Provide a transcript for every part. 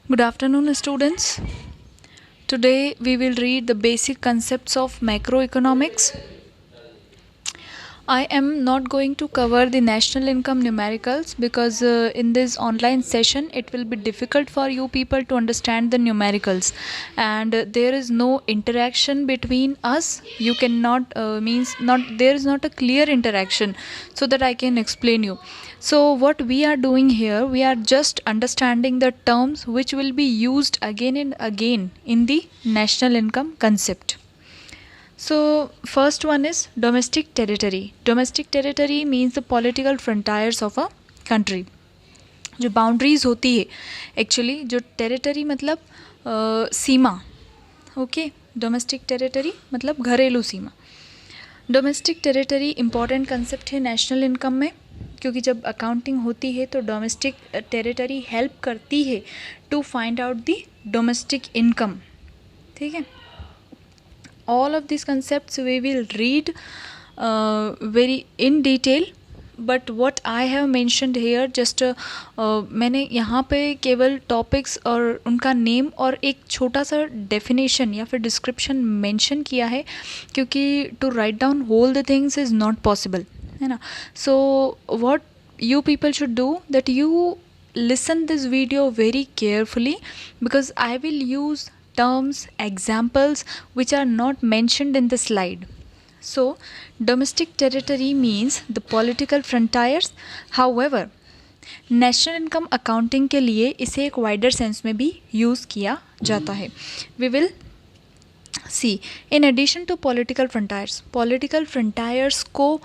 Good afternoon, students. Today we will read the basic concepts of macroeconomics. I am not going to cover the national income numericals because in this online session it will be difficult for you people to understand the numericals, and there is no interaction between us. You cannot there is not a clear interaction so that I can explain you. So what we are doing here, we are just understanding the terms which will be used again and again in the national income concept. So first one is domestic territory. Domestic territory means the political frontiers of a country. जो boundaries होती है actually, जो territory मतलब सीमा. Okay, domestic territory मतलब घरेलू सीमा. Domestic territory important concept है national income में, क्योंकि जब अकाउंटिंग होती है तो डोमेस्टिक टेरिटरी हेल्प करती है to find out the domestic income. ठीक है. All of these concepts we will read very in detail, but what I have mentioned here just मैंने यहाँ पे केवल टॉपिक्स और उनका नेम और एक छोटा सा डेफिनेशन या फिर डिस्क्रिप्शन मेंशन किया है, क्योंकि to write down whole the things is not possible, है ना. So what you people should do that you listen this video very carefully, because I will use terms, examples which are not mentioned in the slide. So domestic territory means the political frontiers. However, national income accounting के लिए इसे एक wider sense में भी use किया जाता है. We will see in addition to political frontiers को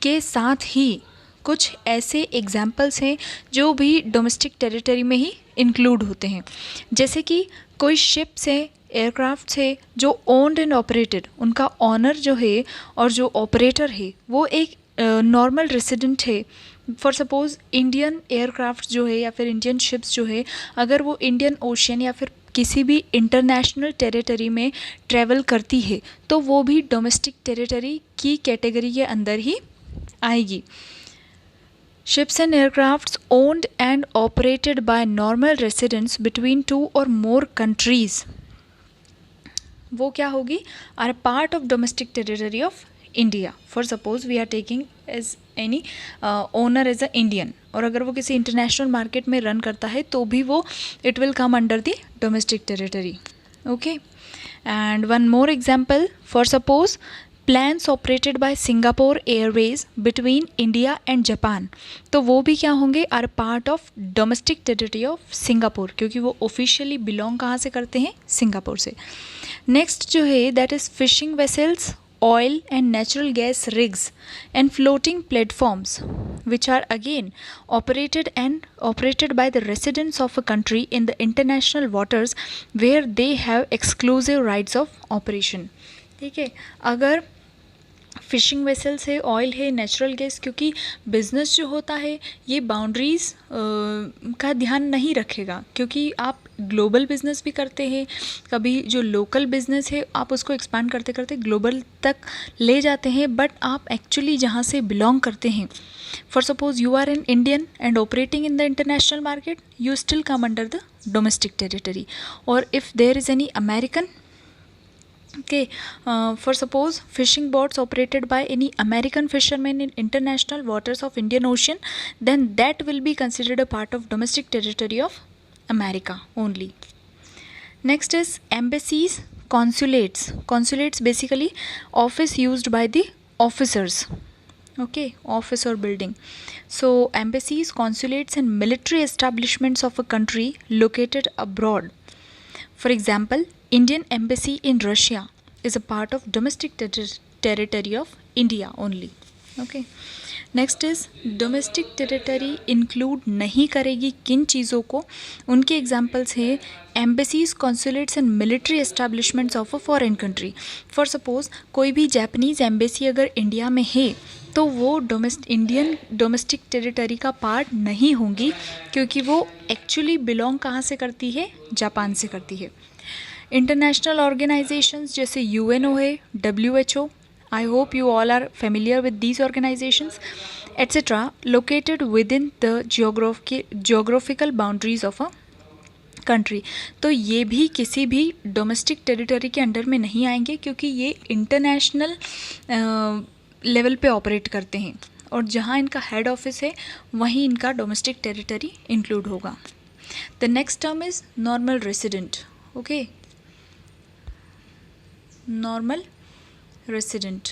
के साथ ही कुछ ऐसे एग्जाम्पल्स हैं जो भी डोमेस्टिक टेरिटरी में ही इंक्लूड होते हैं. जैसे कि कोई शिप्स है, एयरक्राफ्ट्स है जो ओन्ड एंड ऑपरेटेड, उनका ऑनर जो है और जो ऑपरेटर है वो एक नॉर्मल रेसिडेंट है. फॉर सपोज़ इंडियन एयरक्राफ्ट जो है या फिर इंडियन शिप्स जो है, अगर वो इंडियन ओशियन या फिर किसी भी इंटरनेशनल टेरिटरी में ट्रैवल करती है तो वो भी डोमेस्टिक टेरिटरी की कैटेगरी के अंदर ही आएगी. Ships and aircrafts owned and operated by normal residents between 2 or more countries, वो क्या होगी, are part of domestic territory of India. For suppose we are taking as any owner as a Indian, और अगर वो किसी international market में run करता है तो भी वो it will come under the domestic territory. Okay, and one more example. For suppose planes operated by Singapore airways between India and Japan, तो वो भी क्या होंगे, are part of domestic territory of Singapore, क्योंकि वो ऑफिशियली बिलोंग कहाँ से करते हैं, सिंगापुर से. नेक्स्ट जो है that is fishing vessels, oil and natural gas rigs and floating platforms which are again operated by the residents of a country in the international waters where they have exclusive rights of operation. ठीक है. अगर fishing vessels है, oil है, natural gas, क्योंकि business जो होता है ये बाउंड्रीज़ का ध्यान नहीं रखेगा, क्योंकि आप ग्लोबल बिज़नेस भी करते हैं, कभी जो लोकल बिज़नेस है आप उसको एक्सपांड करते करते ग्लोबल तक ले जाते हैं, बट आप एक्चुअली जहाँ से बिलोंग करते हैं, for suppose you are an Indian and operating in the international market, you still come under the domestic territory. और if there is any American, okay, for suppose fishing boats operated by any American fishermen in international waters of Indian Ocean, then that will be considered a part of domestic territory of America only. Next is embassies, consulates basically office used by the officers. Okay, office or building. So embassies, consulates and military establishments of a country located abroad. For example, Indian embassy in Russia is a part of domestic territory of India only. Okay. Next is domestic territory include नहीं करेगी किन चीज़ों को, उनके examples हैं embassies, consulates and military establishments of a foreign country. For suppose कोई भी Japanese embassy अगर इंडिया में है तो वो इंडियन डोमेस्टिक टेरिटरी का पार्ट नहीं होंगी, क्योंकि वो एक्चुअली बिलोंग कहाँ से करती है, जापान से करती है. इंटरनेशनल ऑर्गेनाइजेशंस जैसे यूएनओ है, WHO, I hope you all are familiar with these organizations, etc., located within the geographical boundaries of a country. तो ये भी किसी भी डोमेस्टिक टेरिटरी के अंडर में नहीं आएंगे, क्योंकि ये इंटरनेशनल लेवल पे ऑपरेट करते हैं, और जहाँ इनका हेड ऑफिस है वहीं इनका डोमेस्टिक टेरिटरी इंक्लूड होगा। The next term is normal resident. Okay, normal resident,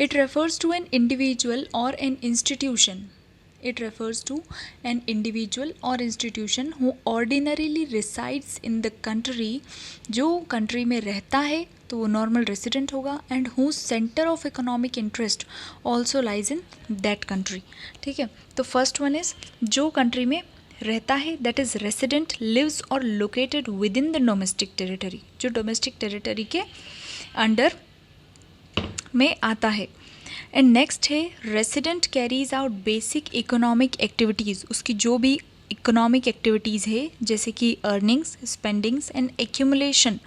it refers to an individual or an institution. It refers to an individual or institution who ordinarily resides in the country, जो country में रहता है तो वो normal resident होगा, and whose center of economic interest also lies in that country. ठीक है, तो first one is जो country में रहता है, that is resident, lives or located within the domestic territory, जो domestic territory के under में आता है। एंड नेक्स्ट है resident carries out basic economic activities, उसकी जो भी इकोनॉमिक एक्टिविटीज़ है जैसे कि अर्निंग्स, स्पेंडिंग्स एंड एक्यूमुलेशन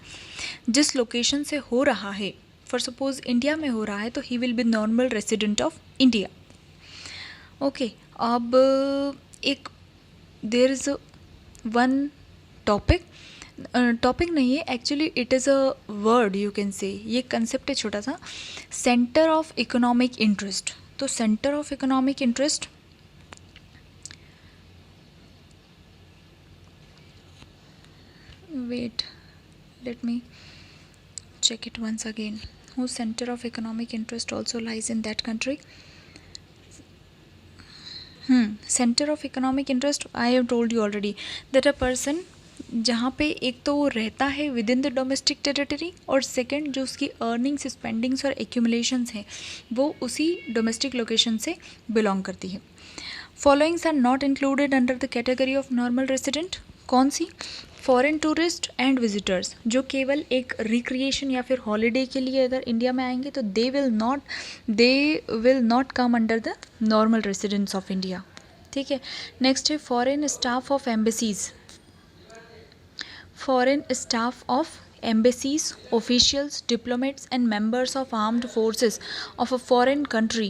जिस लोकेशन से हो रहा है, फॉर सपोज इंडिया में हो रहा है तो he will be normal resident of India. Okay, अब एक देयर इज़ वन टॉपिक नहीं है actually, it is a word you can say, ये कंसेप्ट है छोटा सा, सेंटर ऑफ इकोनॉमिक इंटरेस्ट। तो centre of economic interest wait let me check it once again, whose center of economic interest also lies in that country. Center of economic interest, I have told you already that a person जहाँ पे एक तो वो रहता है with in the domestic territory, और second जो उसकी अर्निंग्स, स्पेंडिंग्स और एक्यूमुलेशंस हैं वो उसी डोमेस्टिक लोकेशन से बिलोंग करती है। Followings are not included under the category of normal resident. कौन सी? फॉरेन टूरिस्ट एंड विजिटर्स, जो केवल एक रिक्रिएशन या फिर हॉलीडे के लिए अगर इंडिया में आएंगे तो they will not come under the normal residents of India. ठीक है, नेक्स्ट है foreign staff of embassies. Foreign staff of embassies, officials, diplomats and members of armed forces of a foreign country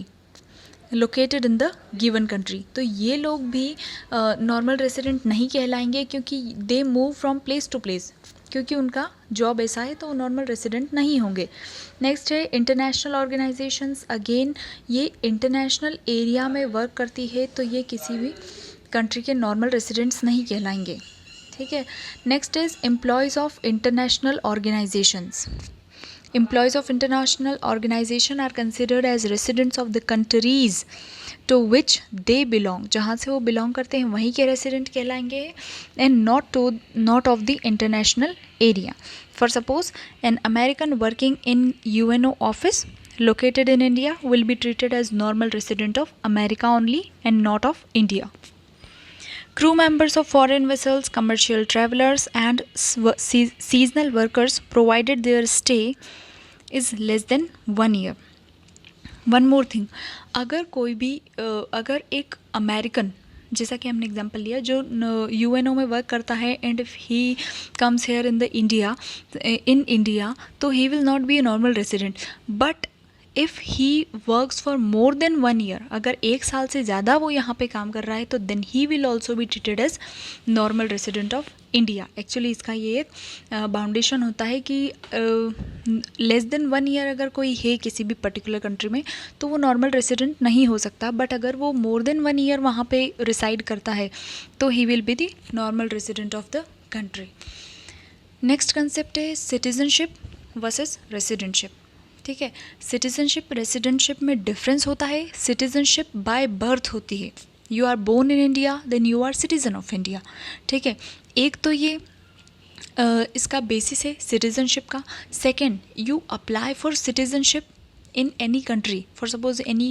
located in the given country. तो ये लोग भी normal resident नहीं कहलाएंगे, क्योंकि they move from place to place, क्योंकि उनका job ऐसा है तो वो नॉर्मल रेसिडेंट नहीं होंगे। नेक्स्ट है इंटरनेशनल ऑर्गेनाइजेशंस, अगेन ये इंटरनेशनल एरिया में वर्क करती है तो ये किसी भी कंट्री के नॉर्मल रेसिडेंट्स नहीं कहलाएंगे। ठीक है, next is employees of international organisations. Employees of international organisation are considered as residents of the countries to which they belong, जहाँ से वो बिलोंग करते हैं वहीं के रेसिडेंट कहलाएंगे, and not of the international area. For suppose an American working in UNO office located in India will be treated as normal resident of America only and not of India. Crew members of foreign vessels, commercial travelers and seasonal workers, provided their stay is less than 1 year. One more thing, अगर एक American, जैसा कि हमने example लिया, जो UNO में work करता है and if he comes here in India तो he will not be a normal resident, but if he works for more than 1 year, अगर 1 साल से ज़्यादा वो यहाँ पे काम कर रहा है तो then he will also be treated as normal resident of India. Actually इसका ये एक बाउंडेशन होता है कि लेस देन 1 ईयर अगर कोई है किसी भी पर्टिकुलर कंट्री में तो वो नॉर्मल रेसिडेंट नहीं हो सकता, बट अगर वो मोर देन 1 ईयर वहाँ पे रिसाइड करता है तो he will be the normal resident of the country. Next concept है सिटीजनशिप वर्सेस रेसिडेंटशिप। ठीक है, सिटीजनशिप रेसिडेंटशिप में डिफरेंस होता है। सिटीजनशिप बाय बर्थ होती है, you are born in India then you are citizen of India. ठीक है, एक तो ये इसका बेसिस है सिटीजनशिप का। Second, you apply for citizenship in any country, for suppose any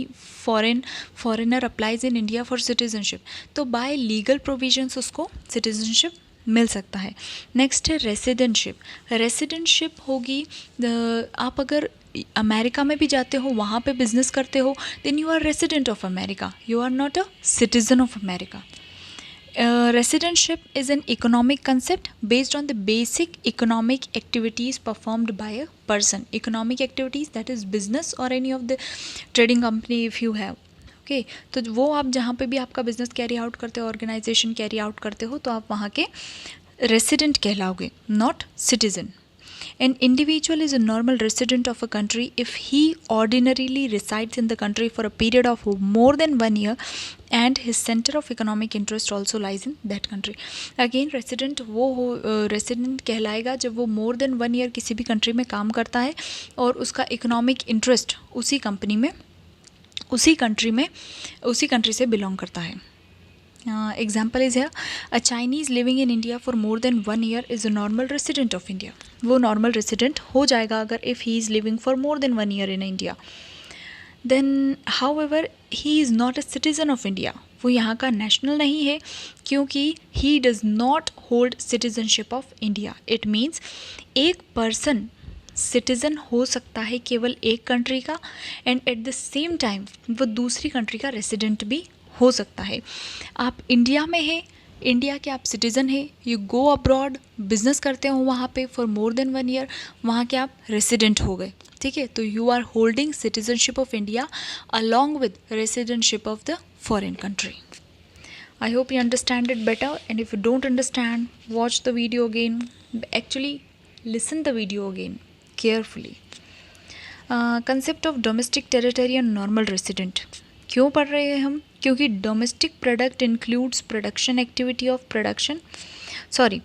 foreigner applies in India for citizenship, तो by legal provisions उसको citizenship मिल सकता है। नेक्स्ट है रेसिडेंटशिप। रेसिडेंटशिप होगी आप अगर अमेरिका में भी जाते हो, वहाँ पे बिजनेस करते हो, then you are resident of America, you are not a citizen of America. Residentship is an economic concept based on the basic economic activities performed by a person. Economic activities, that is business or any of the trading company if you have. Okay तो वो आप जहाँ पे भी आपका business carry out करते हो, organisation carry out करते हो, तो आप वहाँ के रेसिडेंट कहलाओगे, not citizen. An individual is a normal resident of a country if he ordinarily resides in the country for a period of more than 1 year and his center of economic interest also lies in that country. Again, resident वो resident कहलाएगा जब वो more than 1 year किसी भी country में काम करता है और उसका economic interest उसी कंपनी में, उसी कंट्री से बिलोंग करता है. Example is here, a Chinese living in India for more than 1 year is a normal resident of India. वो normal resident हो जाएगा अगर if he is living for more than 1 year in India. Then however he is not a citizen of India. वो यहाँ का national नहीं है क्योंकि he does not hold citizenship of India. It means एक person सिटीज़न हो सकता है केवल एक कंट्री का and at the same time वो दूसरी कंट्री का रेसिडेंट भी हो सकता है. आप इंडिया में हैं, इंडिया के आप सिटीज़न हैं, यू गो अब्रॉड, बिजनेस करते हो वहाँ पे फॉर मोर देन 1 ईयर, वहाँ के आप रेसिडेंट हो गए, ठीक है. तो you are holding citizenship of India along with residentship of the foreign country. I hope you understand it better, and if you don't understand, watch the video again. Actually, listen the video again carefully. Concept of domestic territory and normal resident. क्यों पढ़ रहे हैं हम? क्योंकि domestic product includes production activity of production. Sorry,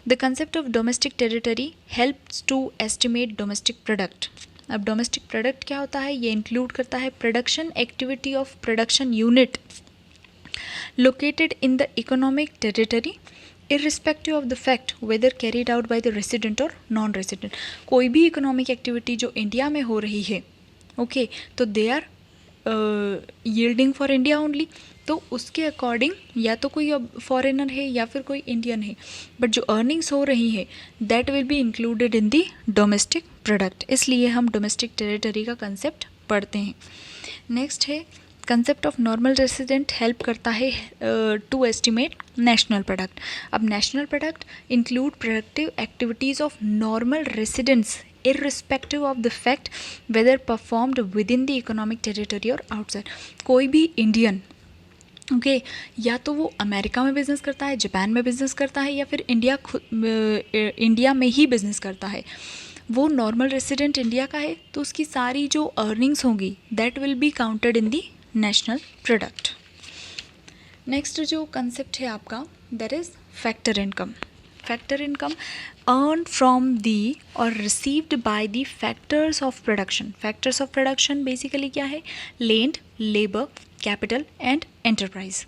the concept of domestic territory helps to estimate domestic product. अब domestic product क्या होता है? ये इंक्लूड करता है production activity of production unit located in the economic territory irrespective of the fact whether carried out by the resident or non-resident. कोई भी economic activity जो इंडिया में हो रही है, ओके, तो they are yielding for India only. तो उसके अकॉर्डिंग या तो कोई फॉरेनर है या फिर कोई इंडियन है, बट जो अर्निंग्स हो रही है that will be included in the domestic product. इसलिए हम डोमेस्टिक टेरिटरी का कंसेप्ट पढ़ते हैं. नेक्स्ट है concept of normal resident help करता है टू एस्टिमेट नेशनल प्रोडक्ट. अब national product include productive activities of normal residents irrespective of the fact whether performed within the economic territory or outside. कोई भी Indian okay या तो वो America में business करता है, जापान में बिजनेस करता है, या फिर इंडिया में ही बिजनेस करता है, वो नॉर्मल रेसिडेंट इंडिया का है, तो उसकी सारी जो अर्निंग्स होंगी that will be counted in the national product. Next जो कंसेप्ट है आपका that is factor income. Factor income earned from the or received by the factors of production. Factors of production basically क्या है? Land, labor, capital and enterprise.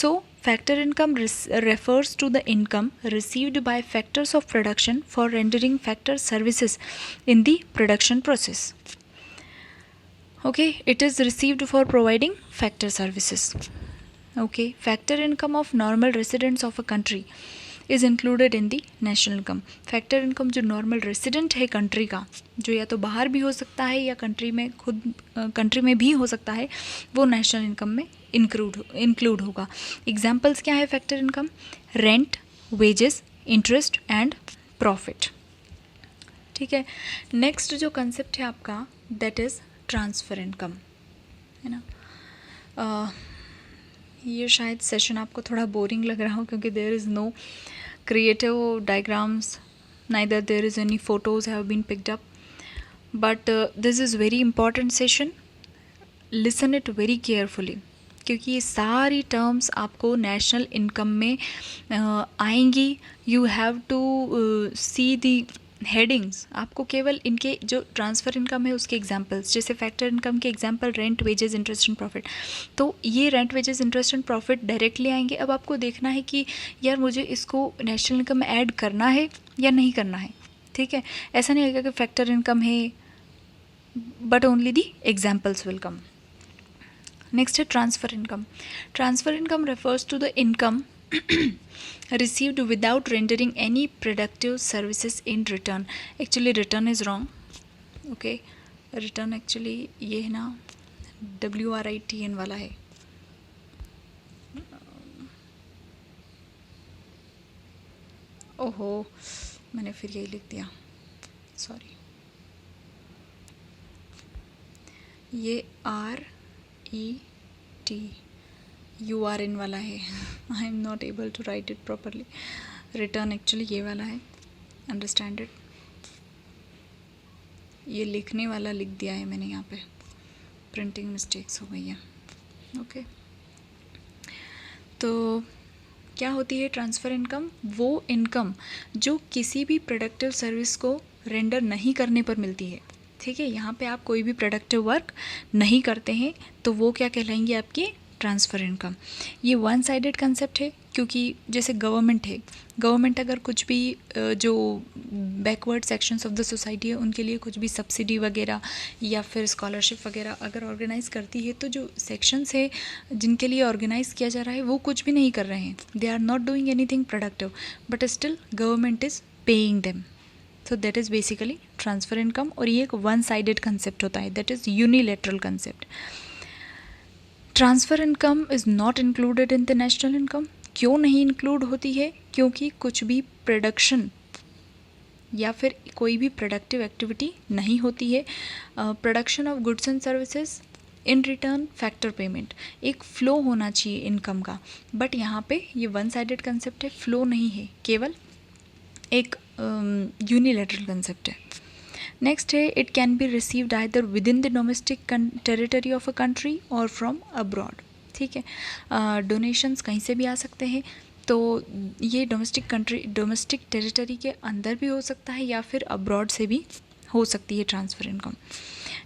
So factor income refers to the income received by factors of production for rendering factor services in the production process. Okay, it is received for providing factor services. Okay, factor income of normal residents of a country is included in the national income. Factor income जो normal resident है country का, जो या तो बाहर भी हो सकता है या कंट्री में भी हो सकता है, वो नेशनल इनकम में इंक्लूड होगा. एग्जाम्पल्स क्या है factor income? Rent, wages, interest and profit. ठीक है. नेक्स्ट जो कंसेप्ट है आपका दैट इज़ ट्रांसफ़र इनकम, है ना. ये शायद सेशन आपको थोड़ा बोरिंग लग रहा हो क्योंकि there is no creative diagrams, neither there is any photos have been picked up, but this is very important session. Listen it very carefully क्योंकि ये सारी टर्म्स आपको नेशनल इनकम में आएंगी. You have to see the headings. आपको केवल इनके जो ट्रांसफ़र इनकम है उसके एग्जांपल्स, जैसे फैक्टर इनकम के example rent, wages, interest and profit, तो ये rent, wages, interest and profit directly आएंगे. अब आपको देखना है कि यार मुझे इसको नेशनल इनकम में ऐड करना है या नहीं करना है. ठीक है. ऐसा नहीं होगा कि फैक्टर इनकम है but only the examples will come. Next है transfer income. Transfer income refers to the income received without rendering any productive services in return. Actually return is wrong. Okay, return actually ये है ना WRITN वाला है. ओहो, मैंने फिर यही लिख दिया, सॉरी. ये RETURN यू आर इन वाला है, I am not able to write it properly. Return actually ये वाला है, अंडरस्टैंड इट. ये लिखने वाला लिख दिया है मैंने यहाँ पे, प्रिंटिंग मिस्टेक्स हो गई है. ओके तो क्या होती है ट्रांसफ़र इनकम? वो इनकम जो किसी भी प्रोडक्टिव सर्विस को रेंडर नहीं करने पर मिलती है. ठीक है, यहाँ पे आप कोई भी प्रोडक्टिव वर्क नहीं करते हैं तो वो क्या कहलाएंगी? आपकी ट्रांसफ़र इनकम. ये वन साइडेड कंसेप्ट है, क्योंकि जैसे गवर्नमेंट है, गवर्नमेंट अगर कुछ भी जो backward sections of the society है उनके लिए कुछ भी सब्सिडी वगैरह या फिर स्कॉलरशिप वगैरह अगर ऑर्गेनाइज़ करती है, तो जो सेक्शंस है जिनके लिए ऑर्गेनाइज़ किया जा रहा है वो कुछ भी नहीं कर रहे हैं. They are not doing anything productive, but still government is paying them. So that is basically transfer income. और ये एक वन साइडेड कंसेप्ट होता है, that is unilateral concept. Transfer income is not included in the national income. क्यों नहीं include होती है? क्योंकि कुछ भी प्रोडक्शन या फिर कोई भी प्रोडक्टिव एक्टिविटी नहीं होती है. Production of goods and services, in return factor payment, एक फ़्लो होना चाहिए इनकम का. बट यहाँ पे ये वन साइडेड कंसेप्ट है, फ़्लो नहीं है, केवल एक यूनिलेटरल कंसेप्ट है. नेक्स्ट है, it can be received either with in the domestic territory of a country और फ्रॉम अब्रॉड. ठीक है, डोनेशंस कहीं से भी आ सकते हैं, तो ये डोमेस्टिक टेरिटरी के अंदर भी हो सकता है या फिर अब्रॉड से भी हो सकती है ट्रांसफ़र इनकम.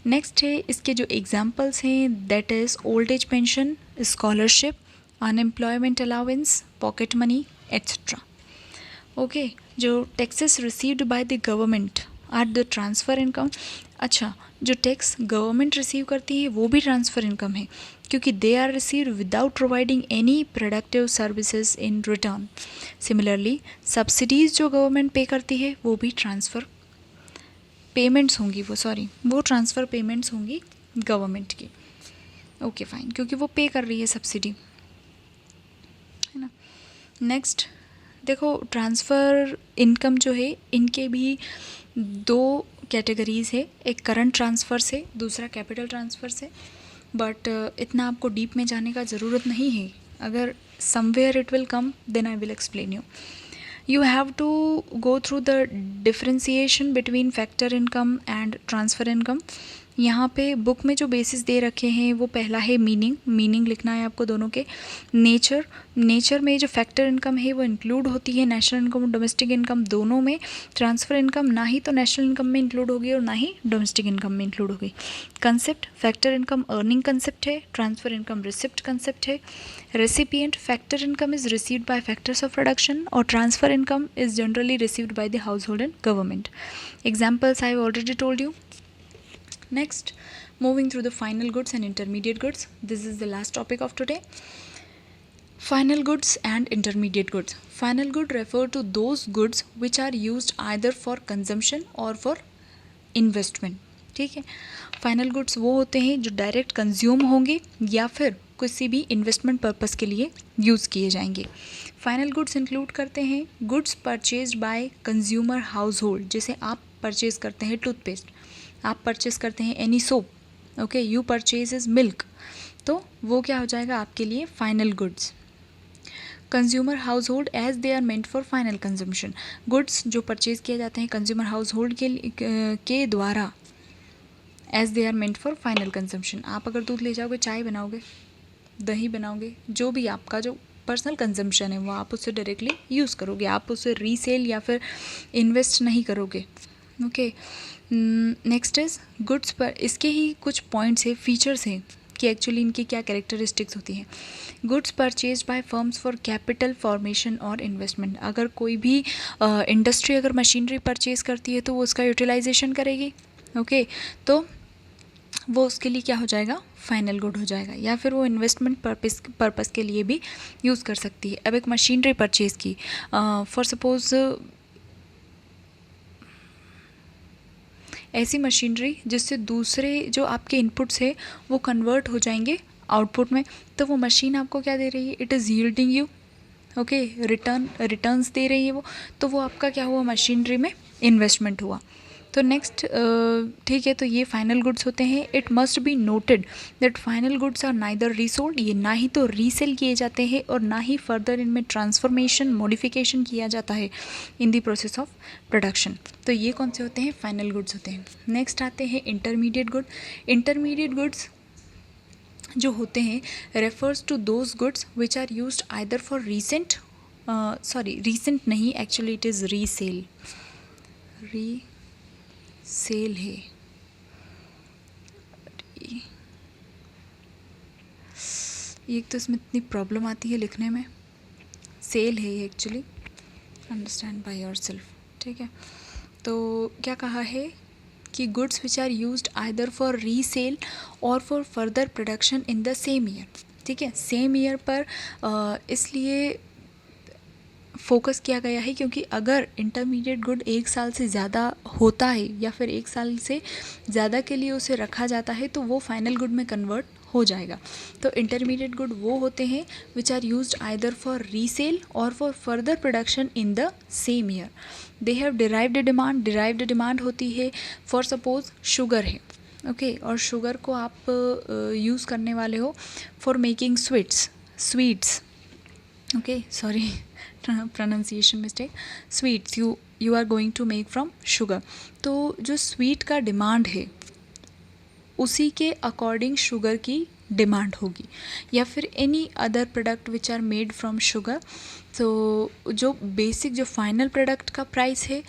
नेक्स्ट है, इसके जो एग्जांपल्स हैं that is old age pension, scholarship, unemployment allowance, pocket money etcetera. Okay, जो taxes received by the government are the transfer income. अच्छा, जो टैक्स गवर्नमेंट रिसीव करती है वो भी ट्रांसफ़र इनकम है, क्योंकि they are received without providing any productive services in return. Similarly subsidies जो गवर्नमेंट पे करती है वो भी ट्रांसफ़र पेमेंट्स होंगी, वो ट्रांसफ़र पेमेंट्स होंगी गवर्नमेंट की. ओके फाइन, क्योंकि वो पे कर रही है सब्सिडी, है ना. नेक्स्ट देखो, ट्रांसफ़र इनकम जो है इनके भी दो कैटेगरीज़ है, एक करंट ट्रांसफ़र से, दूसरा कैपिटल ट्रांसफ़र से. बट इतना आपको डीप में जाने का ज़रूरत नहीं है. अगर somewhere it will come then I will explain you. You have to go through the differentiation between factor income and transfer income. यहाँ पे बुक में जो बेसिस दे रखे हैं वो पहला है मीनिंग लिखना है आपको दोनों के. नेचर में जो फैक्टर इनकम है वो इंक्लूड होती है नेशनल इनकम और डोमेस्टिक इनकम दोनों में. ट्रांसफ़र इनकम ना ही तो नेशनल इनकम में इंक्लूड होगी और ना ही डोमेस्टिक इनकम में इंक्लूड होगी. Concept, factor income earning concept है, ट्रांसफ़र इनकम रिसिप्ट कंसेप्ट है. Recipient, factor income is received by factors of production और transfer income is generally received by the household and government. Examples I have already told you. Next, moving through the final goods and intermediate goods. This is the last topic of today. Final goods and intermediate goods. Final good refer to those goods which are used either for consumption or for investment. ठीक है, final goods वो होते हैं जो direct consume होंगे या फिर किसी भी इन्वेस्टमेंट पर्पस के लिए यूज़ किए जाएंगे. फाइनल गुड्स इंक्लूड करते हैं goods purchased by consumer house hold. जैसे आप परचेज करते हैं टूथपेस्ट, आप परचेज करते हैं any soap, okay, you purchase is milk, तो वो क्या हो जाएगा आपके लिए final goods. Consumer household as they are meant for final consumption. Goods जो परचेज किए जाते हैं कंज्यूमर हाउस होल्ड के द्वारा as they are meant for final consumption. आप अगर दूध ले जाओगे, चाय बनाओगे, दही बनाओगे, जो भी आपका जो पर्सनल कंजम्पशन है वो आप उससे डायरेक्टली यूज़ करोगे, आप उसे रीसेल या फिर इन्वेस्ट नहीं करोगे. ओके, नेक्स्ट इज गुड्स पर. इसके ही कुछ पॉइंट्स है, फीचर्स हैं कि एक्चुअली इनकी क्या कैरेक्टरिस्टिक्स होती हैं. Goods purchase by firms for capital formation और इन्वेस्टमेंट. अगर कोई भी इंडस्ट्री अगर मशीनरी परचेज करती है तो वो उसका यूटिलाइजेशन करेगी, ओके, तो वो उसके लिए क्या हो जाएगा, फाइनल गुड हो जाएगा. या फिर वो इन्वेस्टमेंट पर्पस के लिए भी यूज़ कर सकती है. अब एक मशीनरी परचेज़ की, फॉर सपोज ऐसी मशीनरी जिससे दूसरे जो आपके इनपुट्स है वो कन्वर्ट हो जाएंगे आउटपुट में, तो वो मशीन आपको क्या दे रही है, it is yielding you, okay, returns दे रही है वो, तो वो आपका क्या हुआ, मशीनरी में इन्वेस्टमेंट हुआ. तो नेक्स्ट ठीक है, तो ये फाइनल गुड्स होते हैं. It must be noted that final goods are neither resold, ये ना ही तो रीसेल किए जाते हैं और ना ही फर्दर इनमें ट्रांसफॉर्मेशन मॉडिफिकेशन किया जाता है in the process of production. तो ये कौन से होते हैं? फाइनल गुड्स होते हैं. नेक्स्ट आते हैं इंटरमीडिएट गुड. इंटरमीडिएट गुड्स जो होते हैं refers to those goods which are used either for recent नहीं, एक्चुअली इट इज़ रीसेल है. एक तो इसमें इतनी प्रॉब्लम आती है लिखने में. सेल है ये एक्चुअली, अंडरस्टैंड बाय योरसेल्फ. ठीक है, तो क्या कहा है कि goods which are used either for resale और for further production in the same year. ठीक है, सेम ईयर पर इसलिए फोकस किया गया है क्योंकि अगर इंटरमीडिएट गुड एक साल से ज़्यादा होता है या फिर एक साल से ज़्यादा के लिए उसे रखा जाता है तो वो फाइनल गुड में कन्वर्ट हो जाएगा. तो इंटरमीडिएट गुड वो होते हैं which are used either for resale और for further production in the same year. They have derived demand. Derived demand होती है फॉर सपोज शुगर है, ओके, और शुगर को आप यूज़ करने वाले हो for making sweets, okay, sorry, pronunciation mistake, sweets you are going to make from sugar. तो जो स्वीट का डिमांड है उसी के अकॉर्डिंग शुगर की डिमांड होगी, या फिर any other product which are made from sugar. तो जो बेसिक जो फाइनल प्रोडक्ट का प्राइस है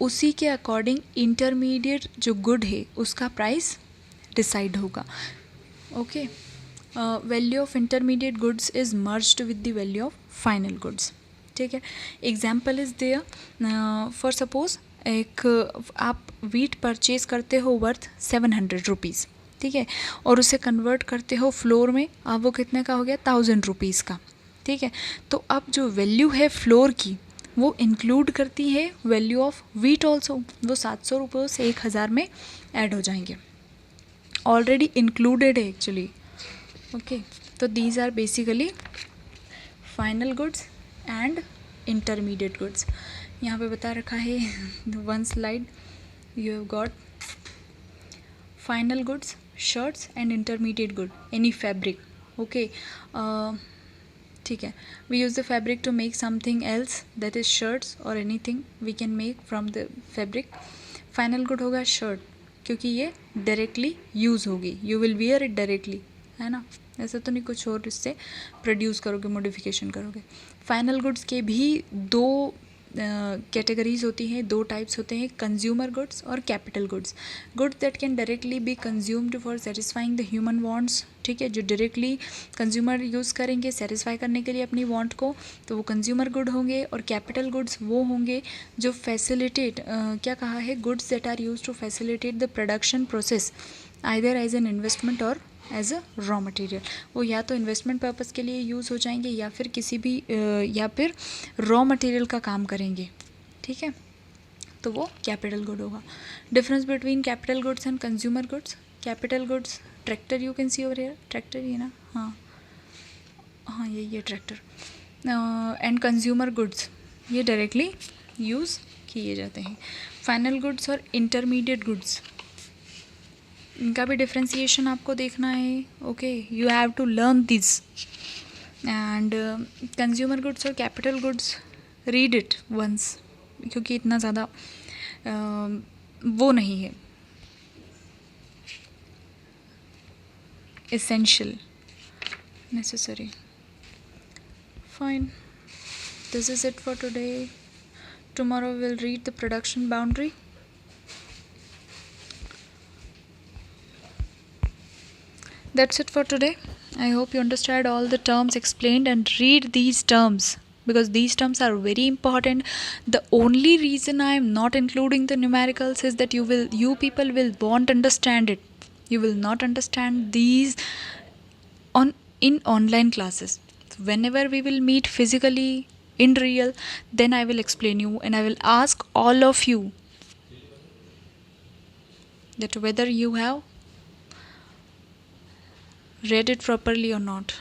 उसी के अकॉर्डिंग इंटरमीडिएट जो गुड है उसका प्राइस डिसाइड होगा. Okay, value of intermediate goods is merged with the value of final goods. ठीक है, example is there. For suppose एक आप वीट परचेज करते हो वर्थ 700 रुपीज़. ठीक है, और उसे कन्वर्ट करते हो फ्लोर में, अब वो कितने का हो गया? 1000 रुपीज़ का. ठीक है, तो अब जो वैल्यू है फ्लोर की वो इंक्लूड करती है वैल्यू ऑफ वीट ऑल्सो. वो 700 रुपये से 1000 में ऐड हो जाएंगे, ऑलरेडी इंक्लूडेड है एक्चुअली. ओके, तो these are basically final goods and intermediate goods. यहाँ पे बता रखा है one slide you have got final goods, shirts and intermediate good, any fabric. Okay, ठीक है, we use the fabric to make something else, that is shirts और anything we can make from the fabric. Final good होगा shirt क्योंकि ये directly use होगी, you will wear it directly, है ना, ऐसा तो नहीं कुछ और इससे प्रोड्यूस करोगे, मॉडिफिकेशन करोगे. फाइनल गुड्स के भी दो कैटेगरीज होती हैं, दो टाइप्स होते हैं, कंज्यूमर गुड्स और capital goods. Goods that can directly be consumed for satisfying the human wants. ठीक है, जो डायरेक्टली कंज्यूमर यूज़ करेंगे सेटिस्फाई करने के लिए अपनी वांट को, तो वो कंज्यूमर गुड होंगे. और कैपिटल गुड्स वो होंगे जो फैसिलिटेट, क्या कहा है, goods that are use to facilitate the production process either as an investment और एज अ रॉ मटेरियल. वो या तो इन्वेस्टमेंट पर्पज़ के लिए यूज़ हो जाएंगे या फिर किसी भी या फिर रॉ मटेरियल का काम करेंगे. ठीक है, तो वो कैपिटल गुड होगा. Difference between capital goods and consumer goods. Capital goods, tractor you can see over here, tractor ही ना, हाँ ये ट्रैक्टर. एंड कंज्यूमर गुड्स ये डायरेक्टली यूज़ किए जाते हैं. फाइनल गुड्स और इंटरमीडिएट गुड्स, इनका भी डिफ्रेंसिएशन आपको देखना है. Okay, you have to learn this. And consumer goods और capital goods, read it once, क्योंकि इतना ज़्यादा वो नहीं है essential, necessary. Fine, this is it for today. Tomorrow we'll read the production boundary. That's it for today. I hope you understand all the terms explained and read these terms because these terms are very important. The only reason I am not including the numericals is that you people will won't understand it. You will not understand these in online classes. Whenever we will meet physically in real, then I will explain you and I will ask all of you that whether you have read it properly or not.